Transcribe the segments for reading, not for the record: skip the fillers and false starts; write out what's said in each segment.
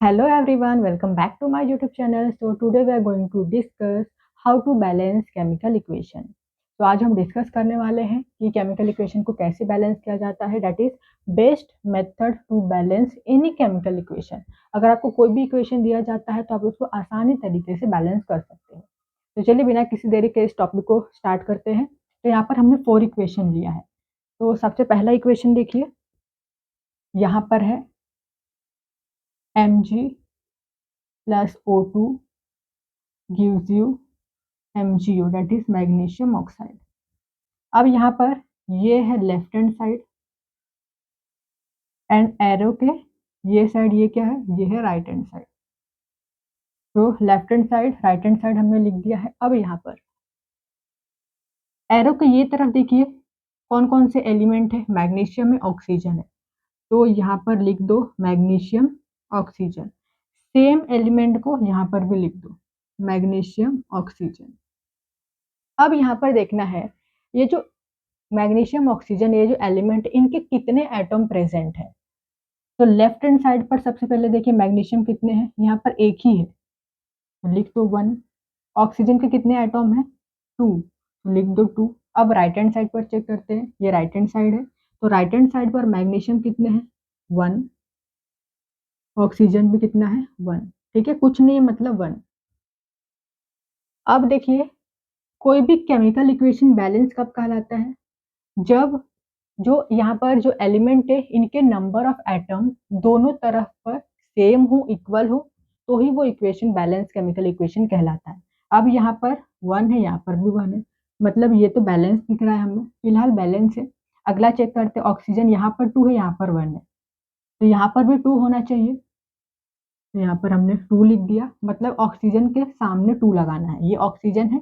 Hello everyone, welcome back to my YouTube channel. So today we are going to discuss how to balance chemical equation. तो आज हम discuss करने वाले हैं कि केमिकल इक्वेशन को कैसे बैलेंस किया जाता है. That is best method to balance any chemical equation. अगर आपको कोई भी इक्वेशन दिया जाता है तो आप उसको आसानी तरीके से बैलेंस कर सकते हैं. तो चलिए बिना किसी देरी के इस टॉपिक को स्टार्ट करते हैं. तो यहाँ पर हमने 4 इक्वेशन लिया है. तो सबसे पहला इक्वेशन देखिए, यहाँ पर है Mg plus O2 gives you MgO, that is magnesium oxide. अब यहाँ पर ये है left hand side and arrow के ये साइड, ये क्या है, ये है राइट हैंड साइड. तो left hand side right hand side हमने लिख दिया है. अब यहाँ पर एरो के ये तरफ देखिए कौन कौन से एलिमेंट है, मैग्नीशियम है, ऑक्सीजन है. तो यहाँ पर लिख दो मैग्नीशियम ऑक्सीजन. सेम एलिमेंट को यहाँ पर भी लिख दो मैग्नीशियम ऑक्सीजन. अब यहाँ पर देखना है ये जो मैग्नीशियम ऑक्सीजन, ये जो एलिमेंट, इनके कितने एटम प्रेजेंट है. तो लेफ्ट हैंड साइड पर सबसे पहले देखिए मैग्नीशियम कितने हैं, यहाँ पर एक ही है तो लिख दो 1. ऑक्सीजन के कितने एटम है, 2 तो लिख दो 2. अब राइट हैंड साइड पर चेक करते हैं, ये राइट हैंड साइड है तो राइट हैंड साइड पर मैग्नीशियम कितने हैं 1, ऑक्सीजन भी कितना है 1. ठीक है, कुछ नहीं मतलब 1. अब देखिए कोई भी केमिकल इक्वेशन बैलेंस कब कहलाता है, जब जो यहाँ पर जो एलिमेंट है इनके नंबर ऑफ एटम दोनों तरफ पर सेम हो, इक्वल हो, तो ही वो इक्वेशन बैलेंस केमिकल इक्वेशन कहलाता है. अब यहाँ पर 1 है, यहाँ पर भी 1 है, मतलब ये तो बैलेंस दिख रहा है हमें, फिलहाल बैलेंस है. अगला चेक करते हैं, ऑक्सीजन यहाँ पर 2 है, यहाँ पर 1 है, तो यहाँ पर भी 2 होना चाहिए. तो यहाँ पर हमने 2 लिख दिया, मतलब ऑक्सीजन के सामने 2 लगाना है. ये ऑक्सीजन है,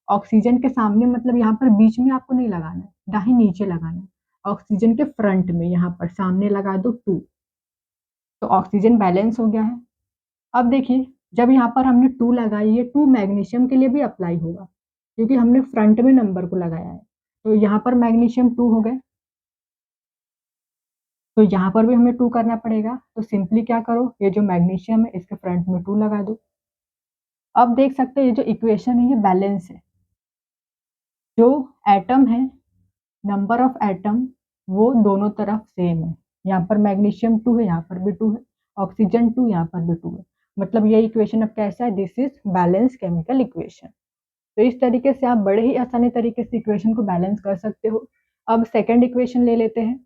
ऑक्सीजन के सामने मतलब यहाँ पर बीच में आपको नहीं लगाना है, ना ही नीचे लगाना है, ऑक्सीजन के फ्रंट में यहाँ पर सामने लगा दो 2. तो ऑक्सीजन बैलेंस हो गया है. अब देखिए जब यहाँ पर हमने 2 लगाई, ये 2 मैग्नीशियम के लिए भी अप्लाई होगा क्योंकि हमने फ्रंट में नंबर को लगाया है. तो यहाँ पर मैग्नीशियम 2 हो गए, तो यहाँ पर भी हमें 2 करना पड़ेगा. तो सिंपली क्या करो, ये जो मैग्नीशियम है इसके फ्रंट में 2 लगा दो. अब देख सकते हैं ये जो इक्वेशन है ये बैलेंस है. जो एटम है, नंबर ऑफ एटम वो दोनों तरफ सेम है. यहाँ पर मैग्नीशियम 2 है, यहाँ पर भी 2 है, ऑक्सीजन 2, यहाँ पर भी 2 है, मतलब ये इक्वेशन अब कैसा है, this is balance chemical equation. तो इस तरीके से आप बड़े ही आसानी तरीके से इक्वेशन को बैलेंस कर सकते हो. अब सेकेंड इक्वेशन ले लेते हैं,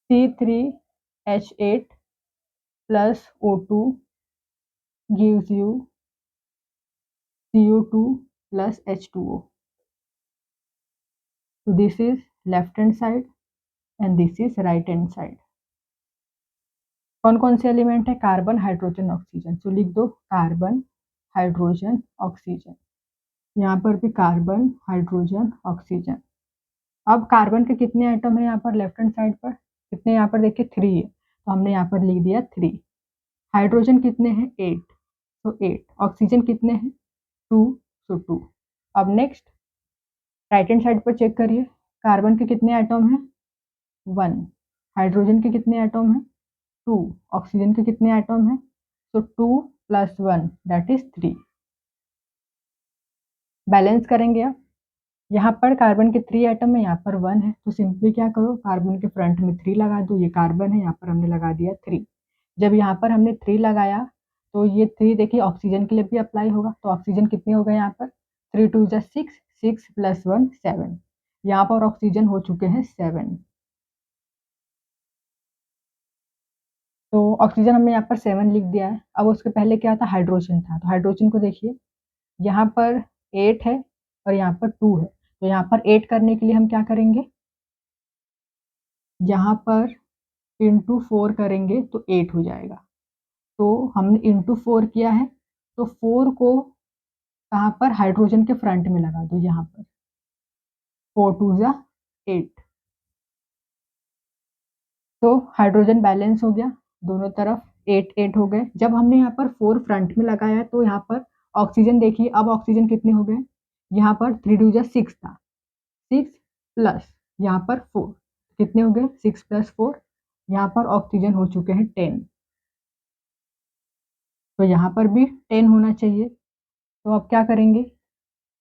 C3H8 plus O2 gives you CO2 plus H2O. So this is left hand side and this is right hand side. कौन कौन से एलिमेंट है, कार्बन हाइड्रोजन ऑक्सीजन. तो लिख दो कार्बन हाइड्रोजन ऑक्सीजन. यहाँ पर भी कार्बन हाइड्रोजन ऑक्सीजन. अब कार्बन के कितने एटम है यहाँ पर लेफ्ट हैंड साइड पर, कितने यहाँ पर देखिए 3 है, तो हमने यहाँ पर लिख दिया 3. हाइड्रोजन कितने हैं 8, तो 8. ऑक्सीजन कितने हैं 2, तो 2. अब नेक्स्ट राइट हैंड साइड पर चेक करिए, कार्बन के कितने एटम हैं 1, हाइड्रोजन के कितने एटम हैं 2, ऑक्सीजन के कितने एटम हैं, तो 2 + 1 दैट इज 3. बैलेंस करेंगे आप, यहाँ पर कार्बन के 3 एटम है, यहाँ पर 1 है, तो सिंपली क्या करो, कार्बन के फ्रंट में 3 लगा दो. ये कार्बन है, यहाँ पर हमने लगा दिया 3. जब यहाँ पर हमने 3 लगाया तो ये 3 देखिए ऑक्सीजन के लिए भी अप्लाई होगा. तो ऑक्सीजन कितने हो गए यहाँ पर, 3 2 = 6, 6 + 1 7. यहाँ पर ऑक्सीजन हो चुके हैं 7. तो ऑक्सीजन हमने यहाँ पर 7 लिख दिया है. अब उसके पहले क्या था, हाइड्रोजन था. तो हाइड्रोजन को देखिए, यहाँ पर 8 है और यहाँ पर 2 है, तो यहाँ पर 8 करने के लिए हम क्या करेंगे, यहाँ पर इंटू 4 करेंगे तो 8 हो जाएगा. तो हमने इंटू 4 किया है, तो 4 को कहाँ पर, हाइड्रोजन के फ्रंट में लगा दो, यहाँ पर 4 2 = 8. तो हाइड्रोजन बैलेंस हो गया, दोनों तरफ 8 8 हो गए. जब हमने यहाँ पर 4 फ्रंट में लगाया तो यहाँ पर ऑक्सीजन देखिए, अब ऑक्सीजन कितने हो गए, यहाँ पर 3 2 = 6 था, 6 प्लस यहाँ पर 4 कितने हो गए, 6 + 4 यहाँ पर ऑक्सीजन हो चुके हैं 10, तो यहाँ पर भी 10 होना चाहिए। तो अब क्या करेंगे,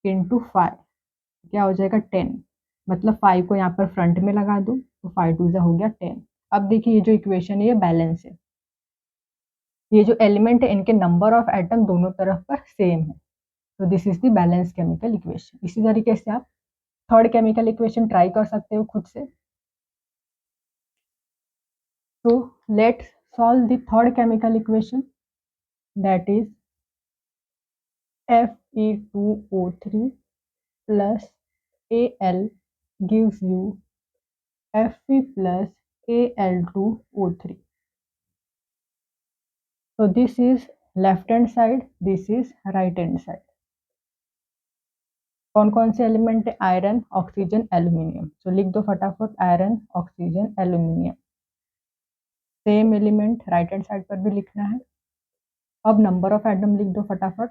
इंटू 5, क्या हो जाएगा 10, मतलब 5 को यहाँ पर फ्रंट में लगा दो तो 5 टू हो गया 10। अब देखिए ये जो इक्वेशन है ये बैलेंस है, ये जो एलिमेंट है इनके नंबर ऑफ एटम दोनों तरफ पर सेम है, तो this is the balance chemical equation. इसी तरीके से आप थर्ड केमिकल इक्वेशन ट्राई कर सकते हो खुद से। तो let's solve the third chemical equation, that is Fe2O3 plus Al gives you Fe plus Al2O3. So this is left hand side, this is right hand side. कौन कौन से element है, आयरन, ऑक्सीजन, एल्यूमिनियम। तो लिख दो फटाफट, iron, oxygen, aluminium, same element right hand side पर भी लिखना है। अब नंबर ऑफ एटम लिख दो फटाफट,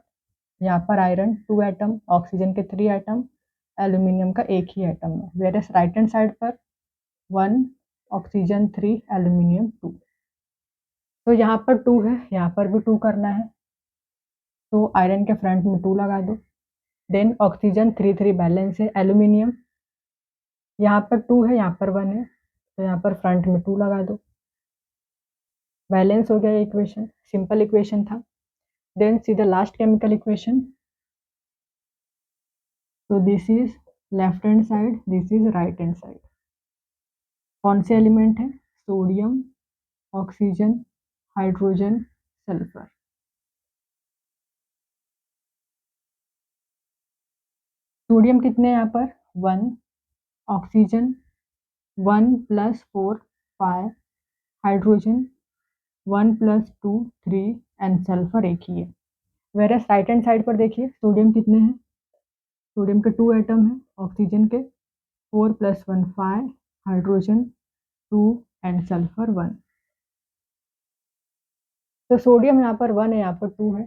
यहाँ पर आयरन 2 एटम, ऑक्सीजन के 3 एटम, एल्यूमिनियम का एक ही एटम है। Whereas right hand side पर 1 ऑक्सीजन, 3 एल्यूमिनियम, 2। तो यहाँ पर 2 है, यहाँ पर भी 2 करना है, तो आयरन के फ्रंट में 2 लगा दो। देन ऑक्सीजन 3 3 बैलेंस है, एल्यूमिनियम यहाँ पर 2 है, यहाँ पर 1 है, तो यहाँ पर फ्रंट में 2 लगा दो, बैलेंस हो गया इक्वेशन, सिंपल इक्वेशन था। Then see the last chemical equation, तो this is left hand side, this is right hand side. कौन से एलिमेंट है, sodium, oxygen, hydrogen, sulphur. Sodium कितने यहाँ पर 1, ऑक्सीजन 1 + 4 5, हाइड्रोजन 1 + 2 3 एंड सल्फर एक ही है। वेरस राइट हैंड साइड पर देखिए सोडियम कितने हैं, सोडियम के 2 एटम हैं, ऑक्सीजन के 4 + 1 5, हाइड्रोजन 2 एंड सल्फर 1। तो सोडियम यहाँ पर 1 है, यहाँ पर 2 है,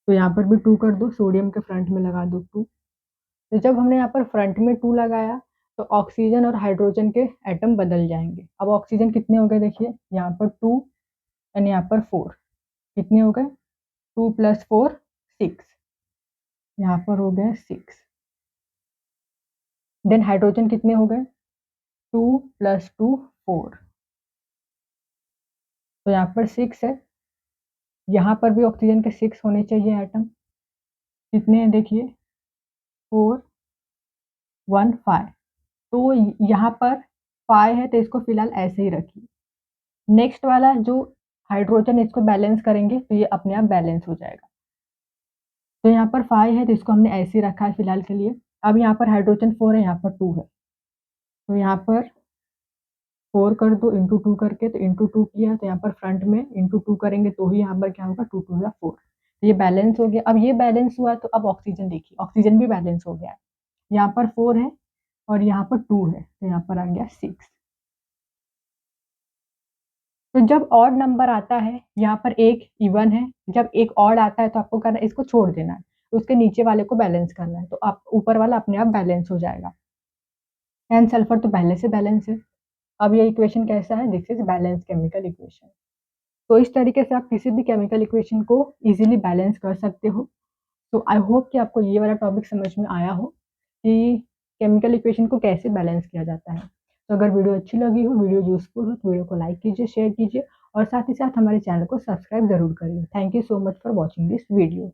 तो यहाँ पर भी 2 कर दो, सोडियम के फ्रंट में लगा दो 2। तो जब हमने यहाँ पर फ्रंट में 2 लगाया तो ऑक्सीजन और हाइड्रोजन के एटम बदल जाएंगे। अब ऑक्सीजन कितने हो गए देखिए, यहाँ पर 2 एंड यहाँ पर 4, कितने हो गए 2 + 4 6, यहाँ पर हो गए 6। देन हाइड्रोजन कितने हो गए 2 + 2 4, तो यहाँ पर 6 है, यहाँ पर भी ऑक्सीजन के 6 होने चाहिए एटम, कितने हैं देखिए 4 1 5, तो यहाँ पर 5 है तो इसको फिलहाल ऐसे ही रखिए। नेक्स्ट वाला जो हाइड्रोजन इसको बैलेंस करेंगे तो ये अपने आप बैलेंस हो जाएगा। तो यहाँ पर 5 है तो इसको हमने ऐसे ही रखा है फिलहाल के लिए। अब यहाँ पर हाइड्रोजन 4 है, यहाँ पर 2 है, तो यहाँ पर 4 कर दो इंटू 2 करके, तो इंटू 2 किया तो यहाँ पर फ्रंट में इंटू 2 करेंगे तो ही यहाँ पर क्या होगा 2 2 4, ये बैलेंस हो गया। अब ये बैलेंस हुआ तो अब ऑक्सीजन देखिए, ऑक्सीजन भी बैलेंस हो गया है, यहाँ पर 4 है और यहाँ पर 2 है, तो यहाँ पर आ गया 6। तो जब ऑड नंबर आता है, यहाँ पर एक इवन है, जब एक ऑड आता है तो आपको करना इसको छोड़ देना है, तो उसके नीचे वाले को बैलेंस करना है, तो आप ऊपर वाला अपने आप बैलेंस हो जाएगा। एंड सल्फर तो पहले से बैलेंस है। अब ये इक्वेशन कैसा है, this is balance chemical equation. तो इस तरीके से आप किसी भी केमिकल इक्वेशन को इजीली बैलेंस कर सकते हो। तो आई होप कि आपको ये वाला टॉपिक समझ में आया हो कि केमिकल इक्वेशन को कैसे बैलेंस किया जाता है। तो अगर वीडियो अच्छी लगी हो, वीडियो यूजफुल हो तो वीडियो को लाइक कीजिए, शेयर कीजिए और साथ ही साथ हमारे चैनल को सब्सक्राइब जरूर करिए। Thank you so much for watching this video.